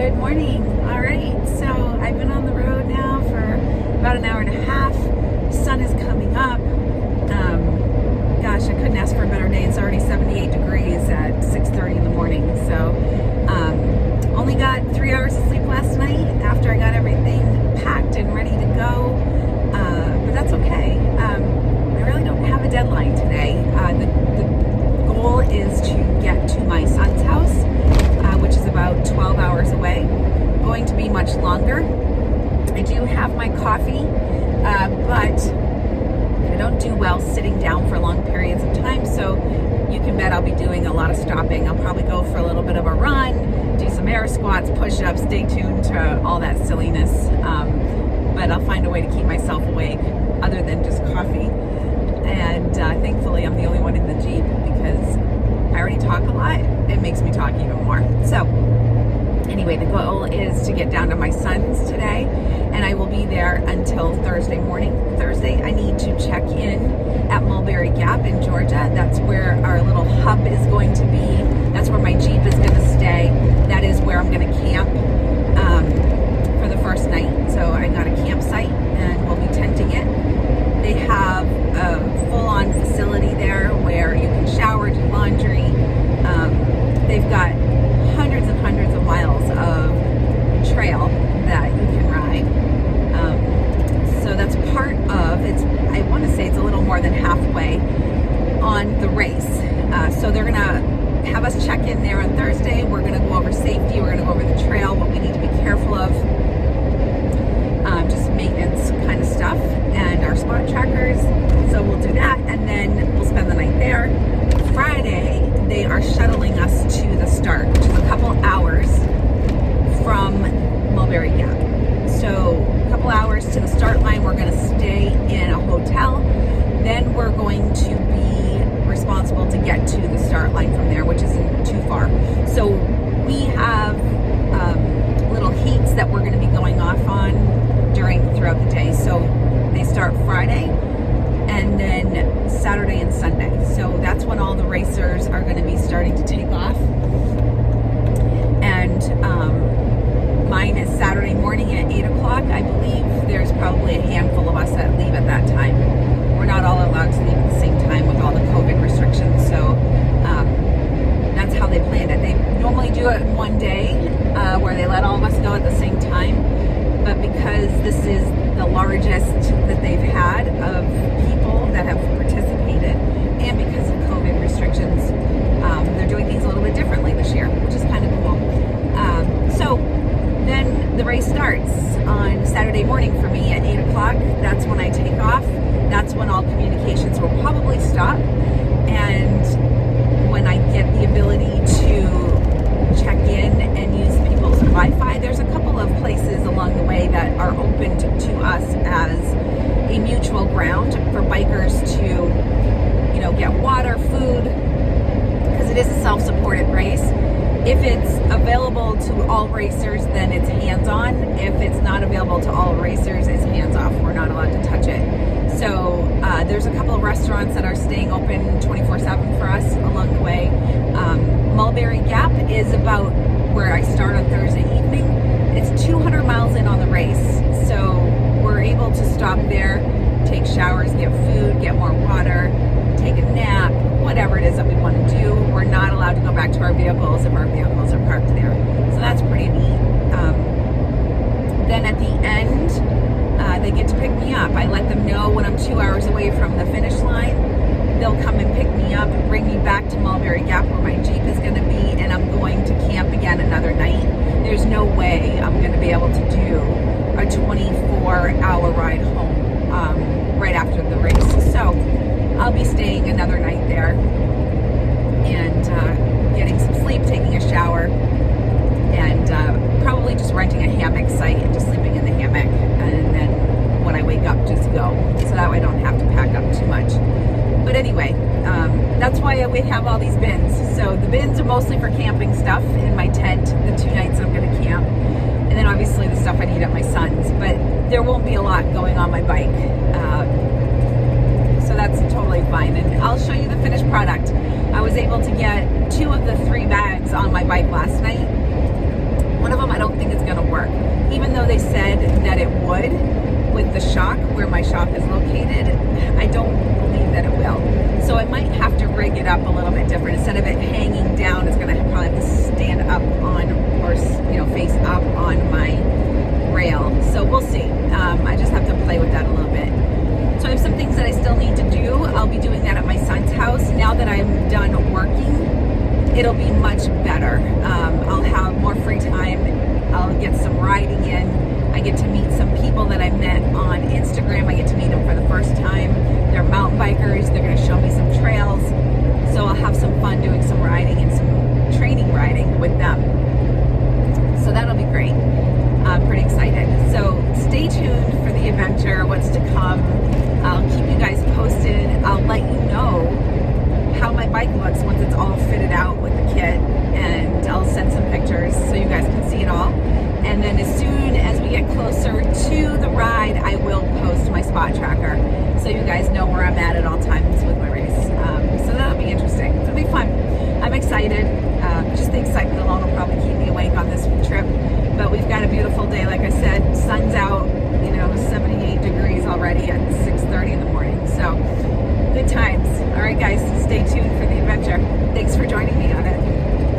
Good morning. All right, so I've been on the road now for about an hour and a half. The sun is coming up. Gosh, I couldn't ask for a better day. It's already 78 degrees at 6:30 in the morning. So only got 3 hours of sleep last night after I got everything packed and ready to go. But that's okay. I really don't have a deadline today. The goal is to get to my son's house, which is about 12 hours away. Going to be much longer. I do have my coffee, but I don't do well sitting down for long periods of time, so you can bet I'll be doing a lot of stopping. I'll probably go for a little bit of a run, do some air squats, push-ups, stay tuned to all that silliness, but I'll find a way to keep myself awake other than just coffee. And thankfully I'm the only one in the Jeep because I already talk a lot. It makes me talk even more. So anyway, the goal is to get down to my son's today, and I will be there until Thursday morning. Thursday, I need to check in at Mulberry Gap in Georgia. That's where our little hub is going to be. That's where my Jeep is going to stay. That is where I'm going to camp for the first night. So I got a campsite, and we'll be tenting it. They have a full-on facility there where you can shower, do laundry. They've got hundreds and hundreds of miles of trail that you can ride. So that's part of, I want to say it's a little more than halfway on the race. So they're going to have us check in there on Thursday. We're going to go over safety. We're going to go over the trail, what we need to be careful of. Just maintenance kind of stuff, and our spot trackers. So we'll do that, and then we'll spend the night there. Friday, they are shuttling us to the start, which is a couple hours from Mulberry Gap. So a couple hours to the start line. We're going to stay in a hotel. Then we're going to be responsible to get to the start line from there, which isn't too far. So we have little heats that we're going to be going off on throughout the day. So they start Friday and then Saturday and Sunday. So that's when all the racers are going to be starting to take off. And mine is Saturday morning at 8 o'clock. I believe there's probably a handful of us that leave at that time. We're not all allowed to leave at the same time with all the COVID restrictions. So that's how they planned it. They normally do it in one day where they let all of us go at the same time. But because this is the largest that they've had of people that have participated, and because of COVID restrictions, they're doing things a little bit differently this year, which is kind of cool. So then the race starts on Saturday morning for me at 8 o'clock. That's when I take off. That's when all communications will probably stop. And when I get the ability to check in and use people's Wi-Fi, there's a couple of places along the way that are opened to us as a mutual ground for bikers to, get water, food, because it is a self-supported race. If it's available to all racers, then it's hands-on. If it's not available to all racers, it's hands-off. We're not allowed to touch it. So there's a couple of restaurants that are staying open 24/7 for us along the way. Mulberry Gap is about where I start on Thursday evening. It's 200 miles in on the race, so we're able to stop there, take showers, get food, get more water, take a nap, whatever it is that we want to do. We're not allowed to go back to our vehicles if our vehicles are parked there. So that's pretty neat. Then at the end, they get to pick me up. I let them know when I'm 2 hours away from the finish line. They'll come and pick me up and bring me back to Mulberry Gap where my Jeep is going to be, and I'm going to camp again another night. There's no way I'm going to be able to do a 24-hour ride home right after the race. So I'll be staying another night there and getting some sleep, taking a shower, and probably just renting a hammock site and just sleeping in the hammock. And then when I wake up, just go. So that way I don't have to pack up too much. But anyway, that's why we have all these bins. So the bins are mostly for camping stuff, and great. I'm pretty excited. So stay tuned for the adventure, what's to come. I'll keep you guys posted. I'll let you know how my bike looks once it's all fitted out with the kit, and I'll send some pictures so you guys can see it all. And then as soon as we get closer to the ride, I will post my spot tracker so you guys know where I'm at all times with my race. So that'll be interesting. It'll be fun. I'm excited. Just the excitement alone will probably keep me awake on this trip. But we've got a beautiful day. Like I said, sun's out, 78 degrees already at 6:30 in the morning. So good times. All right, guys, stay tuned for the adventure. Thanks for joining me on it.